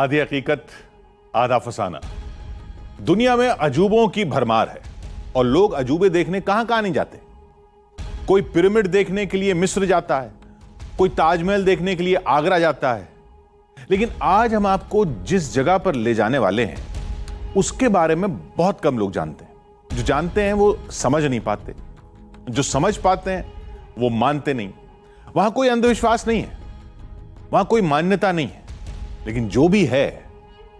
आधी हकीकत आधा फसाना। दुनिया में अजूबों की भरमार है और लोग अजूबे देखने कहां कहां नहीं जाते। कोई पिरामिड देखने के लिए मिस्र जाता है, कोई ताजमहल देखने के लिए आगरा जाता है। लेकिन आज हम आपको जिस जगह पर ले जाने वाले हैं उसके बारे में बहुत कम लोग जानते हैं। जो जानते हैं वो समझ नहीं पाते, जो समझ पाते हैं वो मानते नहीं। वहां कोई अंधविश्वास नहीं है, वहां कोई मान्यता नहीं है, लेकिन जो भी है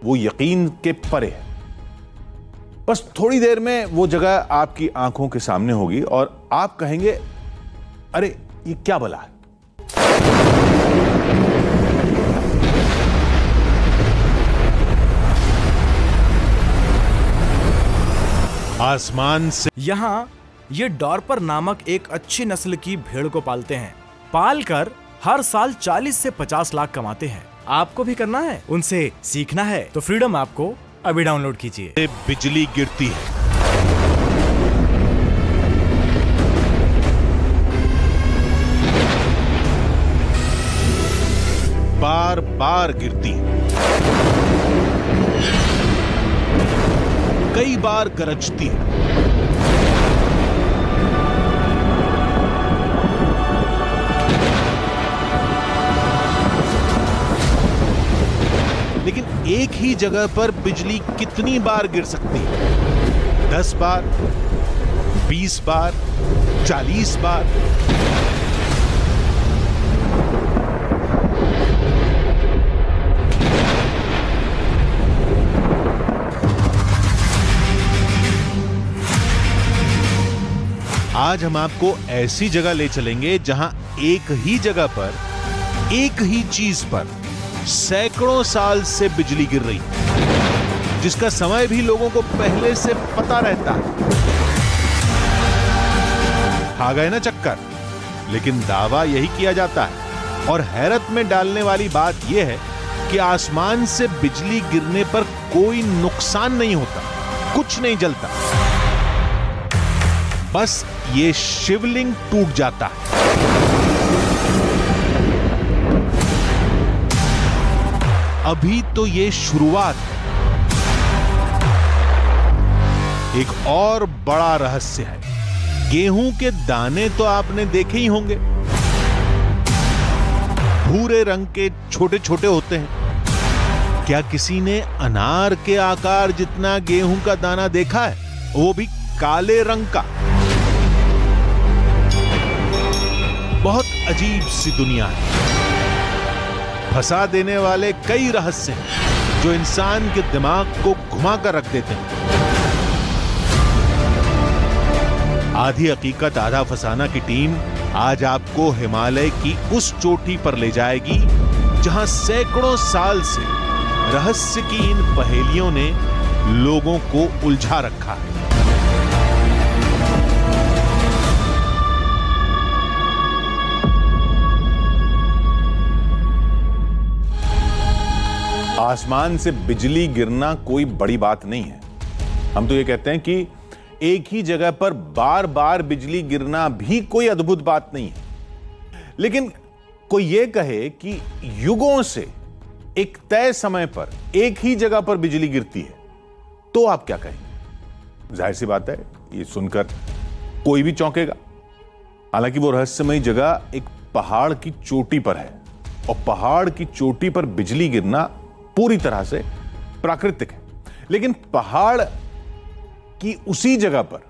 वो यकीन के परे है। बस थोड़ी देर में वो जगह आपकी आंखों के सामने होगी और आप कहेंगे, अरे ये क्या भला है। आसमान से यहाँ ये डॉर्पर नामक एक अच्छी नस्ल की भेड़ को पालते हैं। पालकर हर साल 40 से 50 लाख कमाते हैं। आपको भी करना है, उनसे सीखना है तो फ्रीडम ऐप को अभी डाउनलोड कीजिए। बिजली गिरती है, बार बार गिरती है, कई बार गरजती है, लेकिन एक ही जगह पर बिजली कितनी बार गिर सकती है? 10 बार, 20 बार, 40 बार? आज हम आपको ऐसी जगह ले चलेंगे जहां एक ही जगह पर, एक ही चीज पर सैकड़ों साल से बिजली गिर रही है, जिसका समय भी लोगों को पहले से पता रहता है। आ गए ना चक्कर? लेकिन दावा यही किया जाता है और हैरत में डालने वाली बात यह है कि आसमान से बिजली गिरने पर कोई नुकसान नहीं होता, कुछ नहीं जलता, बस ये शिवलिंग टूट जाता है। अभी तो ये शुरुआत है। एक और बड़ा रहस्य है। गेहूं के दाने तो आपने देखे ही होंगे, भूरे रंग के छोटे छोटे होते हैं। क्या किसी ने अनार के आकार जितना गेहूं का दाना देखा है, वो भी काले रंग का? बहुत अजीब सी दुनिया है। फंसा देने वाले कई रहस्य हैं जो इंसान के दिमाग को घुमा कर रख देते हैं। आधी हकीकत आधा फसाना की टीम आज आपको हिमालय की उस चोटी पर ले जाएगी जहां सैकड़ों साल से रहस्य की इन पहेलियों ने लोगों को उलझा रखा है। आसमान से बिजली गिरना कोई बड़ी बात नहीं है। हम तो ये कहते हैं कि एक ही जगह पर बार बार बिजली गिरना भी कोई अद्भुत बात नहीं है। लेकिन कोई ये कहे कि युगों से एक तय समय पर एक ही जगह पर बिजली गिरती है, तो आप क्या कहेंगे? जाहिर सी बात है, ये सुनकर कोई भी चौंकेगा। हालांकि वो रहस्यमयी जगह एक पहाड़ की चोटी पर है और पहाड़ की चोटी पर बिजली गिरना पूरी तरह से प्राकृतिक है। लेकिन पहाड़ की उसी जगह पर,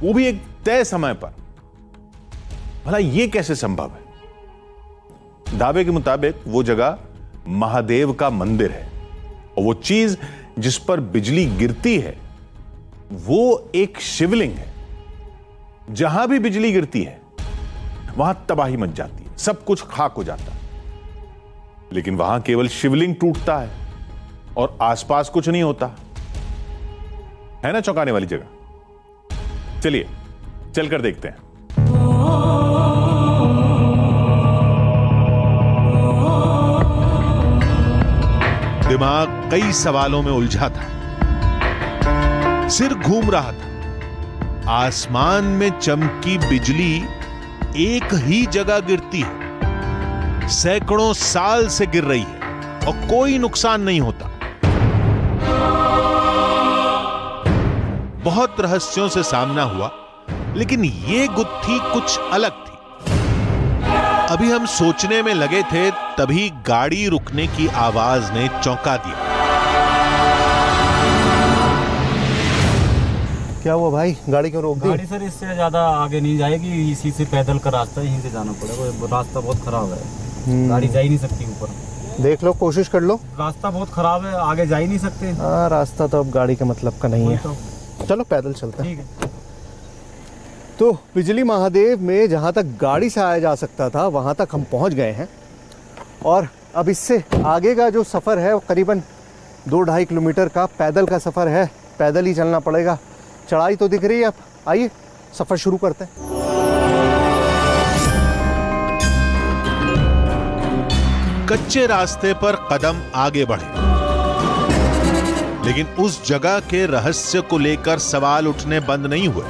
वो भी एक तय समय पर, भला यह कैसे संभव है? दावे के मुताबिक वो जगह महादेव का मंदिर है और वो चीज जिस पर बिजली गिरती है वो एक शिवलिंग है। जहां भी बिजली गिरती है वहां तबाही मच जाती है, सब कुछ खाक हो जाता है। लेकिन वहां केवल शिवलिंग टूटता है और आसपास कुछ नहीं होता। है ना चौंकाने वाली जगह? चलिए चलकर देखते हैं। दिमाग कई सवालों में उलझा था, सिर घूम रहा था। आसमान में चमकी बिजली एक ही जगह गिरती है, सैकड़ों साल से गिर रही है और कोई नुकसान नहीं होता। बहुत रहस्यों से सामना हुआ, लेकिन ये गुत्थी कुछ अलग थी। अभी हम सोचने में लगे थे, तभी गाड़ी रुकने की आवाज ने चौंका दिया। क्या हुआ भाई, गाड़ी क्यों रोक दी? गाड़ी सर इससे ज्यादा आगे नहीं जाएगी, इसी से पैदल का रास्ता, यहीं से जाना पड़ेगा। रास्ता बहुत खराब है, गाड़ी जा ही नहीं सकती ऊपर। देख लो, कोशिश कर लो। रास्ता बहुत खराब है, आगे जा ही नहीं सकते। हाँ, रास्ता तो अब गाड़ी के मतलब का नहीं है। तो चलो पैदल चलते हैं। ठीक है। तो बिजली महादेव में जहाँ तक गाड़ी से आया जा सकता था वहाँ तक हम पहुँच गए हैं, और अब इससे आगे का जो सफ़र है वो करीबन 2-2.5 किलोमीटर का पैदल का सफ़र है। पैदल ही चलना पड़ेगा। चढ़ाई तो दिख रही है। अब आइए सफ़र शुरू करते हैं। कच्चे रास्ते पर कदम आगे बढ़े, लेकिन उस जगह के रहस्य को लेकर सवाल उठने बंद नहीं हुए।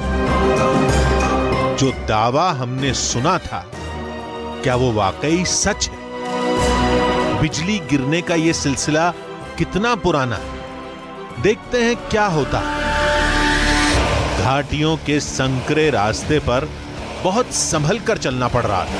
जो दावा हमने सुना था, क्या वो वाकई सच है? बिजली गिरने का यह सिलसिला कितना पुराना है? देखते हैं क्या होता है। घाटियों के संकरे रास्ते पर बहुत संभल कर चलना पड़ रहा था।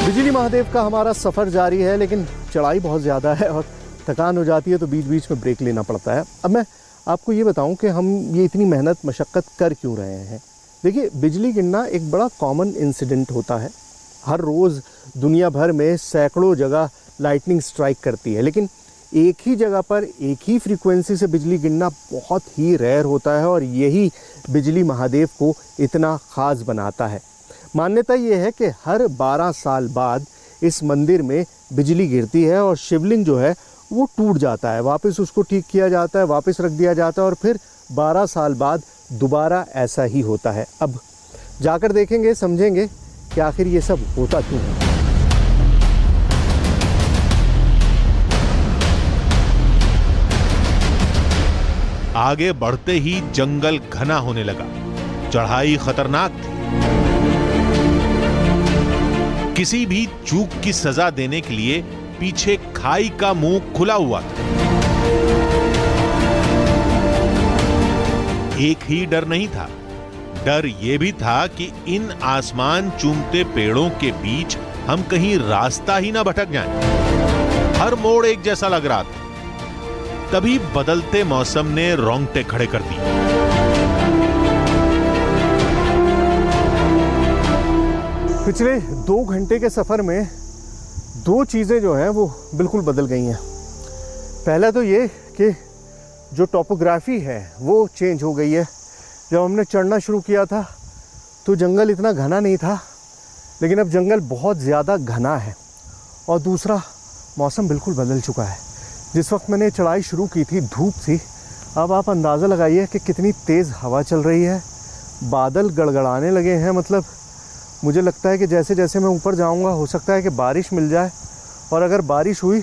बिजली महादेव का हमारा सफ़र जारी है, लेकिन चढ़ाई बहुत ज़्यादा है और थकान हो जाती है, तो बीच बीच में ब्रेक लेना पड़ता है। अब मैं आपको ये बताऊं कि हम ये इतनी मेहनत मशक्क़त कर क्यों रहे हैं। देखिए, बिजली गिरना एक बड़ा कॉमन इंसिडेंट होता है। हर रोज़ दुनिया भर में सैकड़ों जगह लाइटनिंग स्ट्राइक करती है, लेकिन एक ही जगह पर एक ही फ्रीक्वेंसी से बिजली गिरना बहुत ही रेयर होता है, और यही बिजली महादेव को इतना ख़ास बनाता है। मान्यता ये है कि हर 12 साल बाद इस मंदिर में बिजली गिरती है और शिवलिंग जो है वो टूट जाता है, वापस उसको ठीक किया जाता है, वापस रख दिया जाता है, और फिर 12 साल बाद दोबारा ऐसा ही होता है। अब जाकर देखेंगे, समझेंगे कि आखिर ये सब होता क्यों है। आगे बढ़ते ही जंगल घना होने लगा। चढ़ाई खतरनाक थी। किसी भी चूक की सजा देने के लिए पीछे खाई का मुंह खुला हुआ था। एक ही डर नहीं था, डर यह भी था कि इन आसमान चूमते पेड़ों के बीच हम कहीं रास्ता ही ना भटक जाएं। हर मोड़ एक जैसा लग रहा था। तभी बदलते मौसम ने रोंगटे खड़े कर दिए। पिछले 2 घंटे के सफ़र में 2 चीज़ें जो हैं वो बिल्कुल बदल गई हैं। पहला तो ये कि जो टोपोग्राफी है वो चेंज हो गई है। जब हमने चढ़ना शुरू किया था तो जंगल इतना घना नहीं था, लेकिन अब जंगल बहुत ज़्यादा घना है। और दूसरा, मौसम बिल्कुल बदल चुका है। जिस वक्त मैंने चढ़ाई शुरू की थी धूप थी, अब आप अंदाज़ा लगाइए कि कितनी तेज़ हवा चल रही है। बादल गड़गड़ाने लगे हैं। मतलब मुझे लगता है कि जैसे जैसे मैं ऊपर जाऊंगा हो सकता है कि बारिश मिल जाए, और अगर बारिश हुई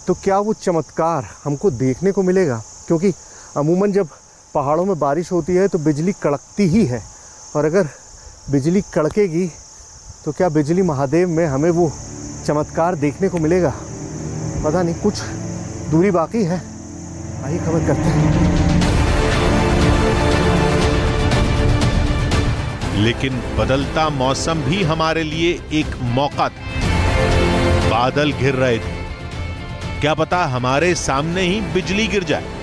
तो क्या वो चमत्कार हमको देखने को मिलेगा। क्योंकि अमूमन जब पहाड़ों में बारिश होती है तो बिजली कड़कती ही है, और अगर बिजली कड़केगी तो क्या बिजली महादेव में हमें वो चमत्कार देखने को मिलेगा? पता नहीं, कुछ दूरी बाकी है। आइए खबर करते हैं। लेकिन बदलता मौसम भी हमारे लिए एक मौका था। बादल घिर रहे थे, क्या पता हमारे सामने ही बिजली गिर जाए।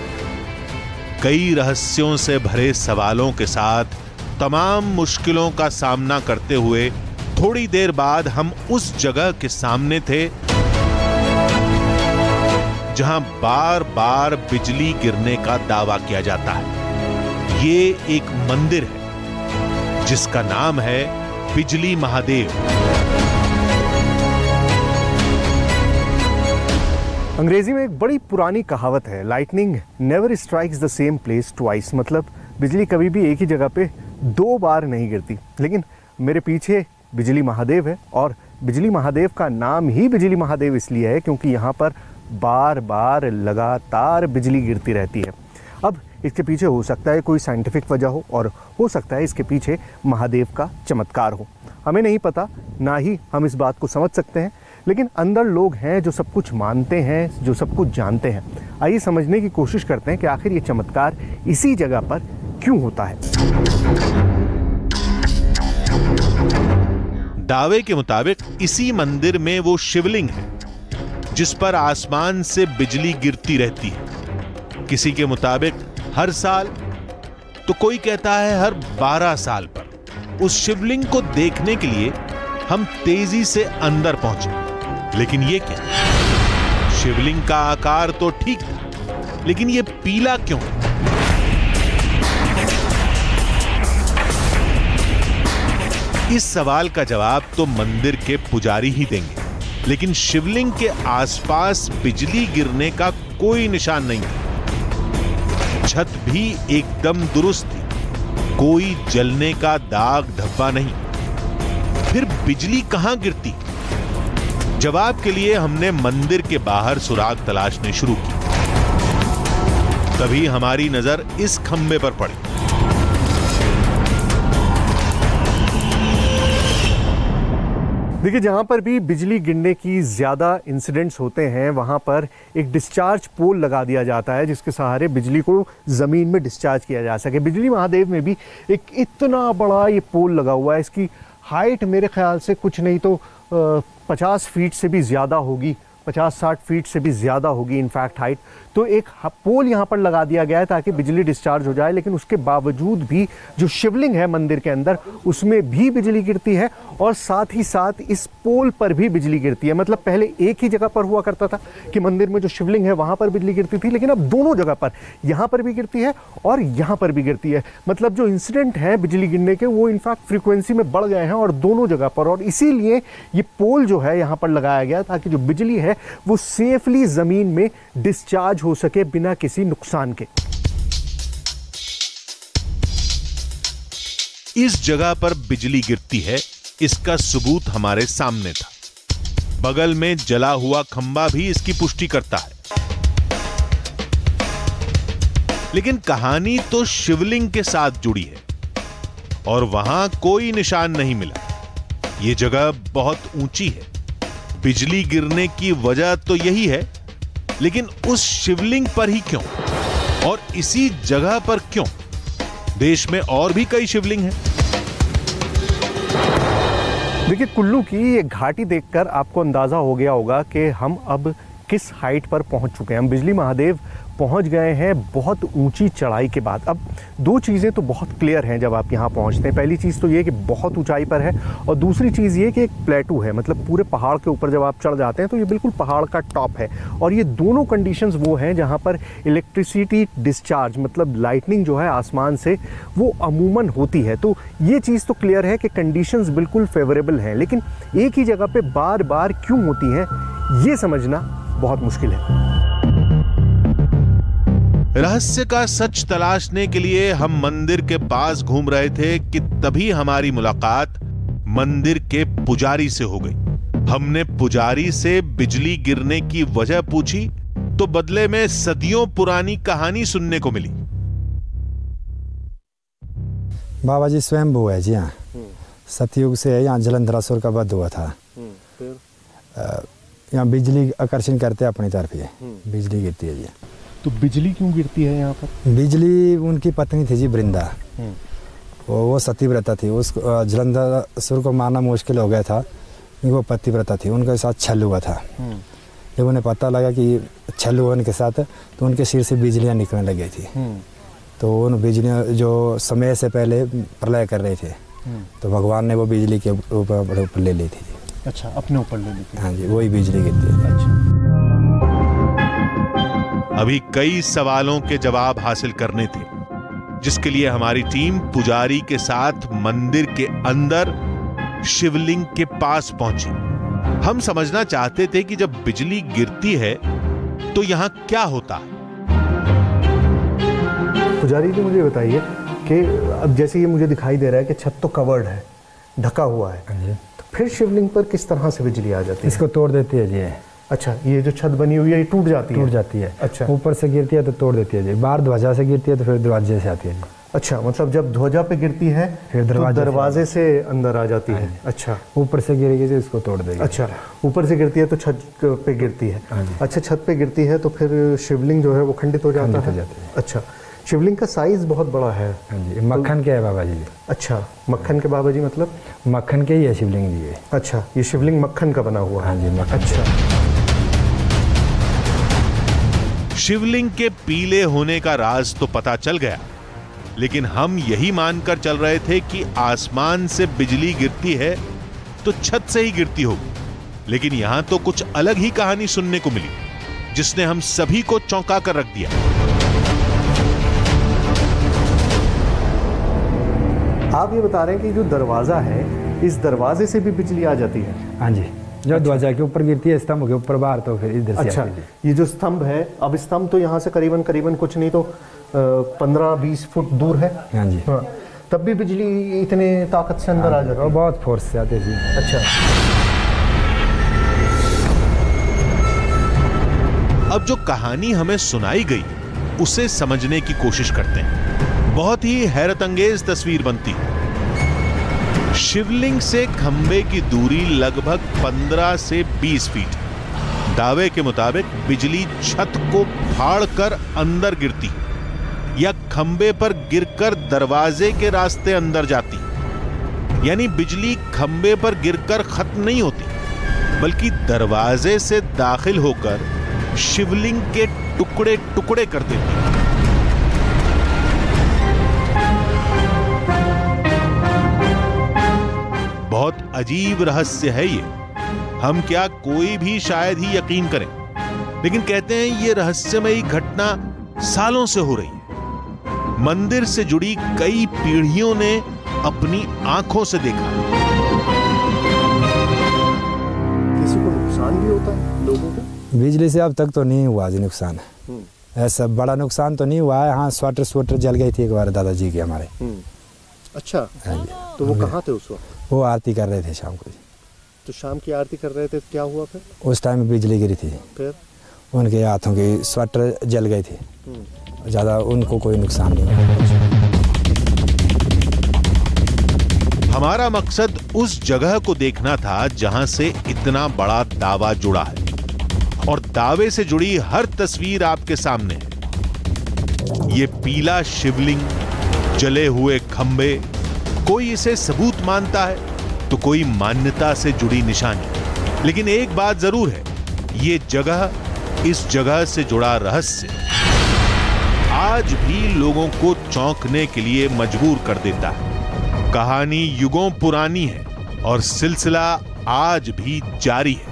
कई रहस्यों से भरे सवालों के साथ तमाम मुश्किलों का सामना करते हुए थोड़ी देर बाद हम उस जगह के सामने थे जहां बार बार बिजली गिरने का दावा किया जाता है। ये एक मंदिर है जिसका नाम है बिजली महादेव। अंग्रेजी में एक बड़ी पुरानी कहावत है, lightning never strikes the same place twice. मतलब बिजली कभी भी एक ही जगह पे 2 बार नहीं गिरती। लेकिन मेरे पीछे बिजली महादेव है, और बिजली महादेव का नाम ही बिजली महादेव इसलिए है क्योंकि यहाँ पर बार बार लगातार बिजली गिरती रहती है। अब इसके पीछे हो सकता है कोई साइंटिफिक वजह हो, और हो सकता है इसके पीछे महादेव का चमत्कार हो। हमें नहीं पता, ना ही हम इस बात को समझ सकते हैं, लेकिन अंदर लोग हैं जो सब कुछ मानते हैं, जो सब कुछ जानते हैं। आइए समझने की कोशिश करते हैं कि आखिर ये चमत्कार इसी जगह पर क्यों होता है। दावे के मुताबिक इसी मंदिर में वो शिवलिंग है जिस पर आसमान से बिजली गिरती रहती है। किसी के मुताबिक हर साल, तो कोई कहता है हर 12 साल पर। उस शिवलिंग को देखने के लिए हम तेजी से अंदर पहुंचे, लेकिन ये क्या? शिवलिंग का आकार तो ठीक था, लेकिन ये पीला क्यों? इस सवाल का जवाब तो मंदिर के पुजारी ही देंगे, लेकिन शिवलिंग के आसपास बिजली गिरने का कोई निशान नहीं था। छत भी एकदम दुरुस्त थी, कोई जलने का दाग धब्बा नहीं। फिर बिजली कहां गिरती? जवाब के लिए हमने मंदिर के बाहर सुराग तलाशने शुरू की। तभी हमारी नजर इस खंबे पर पड़ी। देखिए, जहाँ पर भी बिजली गिरने की ज़्यादा इंसिडेंट्स होते हैं वहाँ पर एक डिस्चार्ज पोल लगा दिया जाता है जिसके सहारे बिजली को ज़मीन में डिस्चार्ज किया जा सके। बिजली महादेव में भी एक इतना बड़ा ये पोल लगा हुआ है। इसकी हाइट मेरे ख्याल से कुछ नहीं तो 50 फीट से भी ज़्यादा होगी, 50-60 फीट से भी ज़्यादा होगी इनफैक्ट हाइट। तो एक पोल यहाँ पर लगा दिया गया है ताकि बिजली डिस्चार्ज हो जाए, लेकिन उसके बावजूद भी जो शिवलिंग है मंदिर के अंदर उसमें भी बिजली गिरती है, और साथ ही साथ इस पोल पर भी बिजली गिरती है। मतलब पहले एक ही जगह पर हुआ करता था कि मंदिर में जो शिवलिंग है वहाँ पर बिजली गिरती थी, लेकिन अब दोनों जगह पर, यहाँ पर भी गिरती है और यहाँ पर भी गिरती है। मतलब जो इंसिडेंट हैं बिजली गिरने के वो इनफैक्ट फ्रीक्वेंसी में बढ़ गए हैं और दोनों जगह पर, और इसीलिए ये पोल जो है यहाँ पर लगाया गया ताकि जो बिजली है वो सेफली ज़मीन में डिस्चार्ज हो सके बिना किसी नुकसान के। इस जगह पर बिजली गिरती है, इसका सबूत हमारे सामने था। बगल में जला हुआ खंबा भी इसकी पुष्टि करता है। लेकिन कहानी तो शिवलिंग के साथ जुड़ी है और वहां कोई निशान नहीं मिला। यह जगह बहुत ऊंची है, बिजली गिरने की वजह तो यही है, लेकिन उस शिवलिंग पर ही क्यों और इसी जगह पर क्यों? देश में और भी कई शिवलिंग हैं। देखिए, कुल्लू की ये घाटी देखकर आपको अंदाजा हो गया होगा कि हम अब किस हाइट पर पहुंच चुके हैं। हम बिजली महादेव पहुंच गए हैं बहुत ऊंची चढ़ाई के बाद। अब दो चीज़ें तो बहुत क्लियर हैं जब आप यहाँ पहुँचते हैं। पहली चीज़ तो ये कि बहुत ऊंचाई पर है, और दूसरी चीज़ ये कि एक प्लेटू है, मतलब पूरे पहाड़ के ऊपर जब आप चढ़ जाते हैं तो ये बिल्कुल पहाड़ का टॉप है। और ये दोनों कंडीशंस वो हैं जहाँ पर इलेक्ट्रिसिटी डिस्चार्ज, मतलब लाइटनिंग जो है आसमान से, वो अमूमन होती है। तो ये चीज़ तो क्लियर है कि कंडीशंस बिल्कुल फेवरेबल हैं, लेकिन एक ही जगह पर बार बार क्यों होती हैं ये समझना बहुत मुश्किल है। रहस्य का सच तलाशने के लिए हम मंदिर के पास घूम रहे थे कि तभी हमारी मुलाकात मंदिर के पुजारी से हो गई। हमने पुजारी से बिजली गिरने की वजह पूछी तो बदले में सदियों पुरानी कहानी सुनने को मिली। बाबा जी स्वयंभू है जी। हाँ, सतयुग से यहाँ जलंधरासुर का वध हुआ था। यहाँ बिजली आकर्षण करते अपनी तरफ, ये बिजली गिरती है जी। तो बिजली क्यों गिरती है यहाँ पर? बिजली उनकी पत्नी थी जी वृंदा, वो सतीव्रता थी। उस जलंधरासुर को मारना मुश्किल हो गया था, वो पतिव्रता थी, उनके साथ छल हुआ था। जब उन्हें पता लगा कि छल हुआ उनके साथ तो उनके सिर से बिजलियाँ निकलने लग गई थी। तो उन बिजलियाँ जो समय से पहले प्रलय कर रहे थे, तो भगवान ने वो बिजली के ऊपर ले ली थी। अच्छा, अपने ऊपर ले ली थी। हाँ जी, वही बिजली गिरती है। अच्छा, अभी कई सवालों के जवाब हासिल करने थे, जिसके लिए हमारी टीम पुजारी के साथ मंदिर के अंदर शिवलिंग के पास पहुंची। हम समझना चाहते थे कि जब बिजली गिरती है तो यहां क्या होता है। पुजारी जी मुझे बताइए कि अब जैसे ये मुझे दिखाई दे रहा है कि छत तो कवर्ड है, ढका हुआ है, तो फिर शिवलिंग पर किस तरह से बिजली आ जाती है? इसको तोड़ देती है जी। अच्छा, ये जो छत बनी हुई है ये टूट जाती है। अच्छा, ऊपर से गिरती है तो तोड़ देती है जी, बाहर ध्वजा से गिरती है तो फिर दरवाजे से आती है जी। अच्छा, मतलब जब ध्वजा पे गिरती है फिर दरवाजे से अंदर आ जाती है। अच्छा, ऊपर से गिरेगी तो इसको तोड़ देगी। अच्छा, ऊपर से गिरती है तो छत पे गिरती है। अच्छा, छत पे गिरती है तो फिर शिवलिंग जो है वो खंडित हो जाता है। अच्छा, शिवलिंग का साइज बहुत बड़ा है। हाँ जी, मक्खन के है बाबा जी। अच्छा, मक्खन के बाबा जी मतलब मक्खन के ही है शिवलिंग जी ये। अच्छा, ये शिवलिंग मक्खन का बना हुआ है। हाँ जी, मक्खन। अच्छा, शिवलिंग के पीले होने का राज तो पता चल गया, लेकिन हम यही मानकर चल रहे थे कि आसमान से बिजली गिरती है तो छत से ही गिरती होगी, लेकिन यहां तो कुछ अलग ही कहानी सुनने को मिली, जिसने हम सभी को चौंका कर रख दिया। आप ये बता रहे हैं कि जो दरवाजा है, इस दरवाजे से भी बिजली आ जाती है? हाँ जी, जो ध्वजा के ऊपर गिरती है स्तंभ के ऊपर बाहर, तो फिर इधर से अच्छा, आती है। ये जो स्तंभ है, अब स्तंभ तो यहाँ से करीबन कुछ नहीं तो 15-20 फुट दूर है। हाँ जी। हाँ, तब भी बिजली इतने ताकत से अंदर आ जाती है? बहुत फोर्स से आते जी। अच्छा, अब जो कहानी हमें सुनाई गई उसे समझने की कोशिश करते हैं। बहुत ही हैरत अंगेज तस्वीर बनती है। शिवलिंग से खंबे की दूरी लगभग 15 से 20 फीट। दावे के मुताबिक बिजली छत को फाड़कर अंदर गिरती या खंबे पर गिरकर दरवाजे के रास्ते अंदर जाती। यानी बिजली खंबे पर गिरकर खत्म नहीं होती, बल्कि दरवाजे से दाखिल होकर शिवलिंग के टुकड़े टुकड़े कर देती। बहुत अजीब रहस्य है ये। हम क्या कोई भी शायद ही यकीन करें, लेकिन कहते हैं ये रहस्यमयी घटना सालों से हो रही है। मंदिर से जुड़ी कई पीढ़ियों ने अपनी आंखों से देखा। किसी को नुकसान भी होता है लोगों को? बिजली से अब तक तो नहीं हुआ जी नुकसान, ऐसा बड़ा नुकसान तो नहीं हुआ है। हाँ, स्वेटर जल गई थी एक बार दादाजी की हमारे। अच्छा, तो वो कहाँ थे उस वक्त? वो आरती कर रहे थे शाम को। तो शाम की आरती कर रहे थे, क्या हुआ फिर? उस टाइम बिजली गिरी थी, फिर उनके हाथों की स्वेटर जल गई थी। ज़्यादा उनको कोई नुकसान नहीं हुआ। हमारा मकसद उस जगह को देखना था जहां से इतना बड़ा दावा जुड़ा है, और दावे से जुड़ी हर तस्वीर आपके सामने है। ये पीला शिवलिंग, जले हुए खंबे, कोई इसे सबूत मानता है तो कोई मान्यता से जुड़ी निशानी। लेकिन एक बात जरूर है, ये जगह, इस जगह से जुड़ा रहस्य आज भी लोगों को चौंकने के लिए मजबूर कर देता है। कहानी युगों पुरानी है और सिलसिला आज भी जारी है।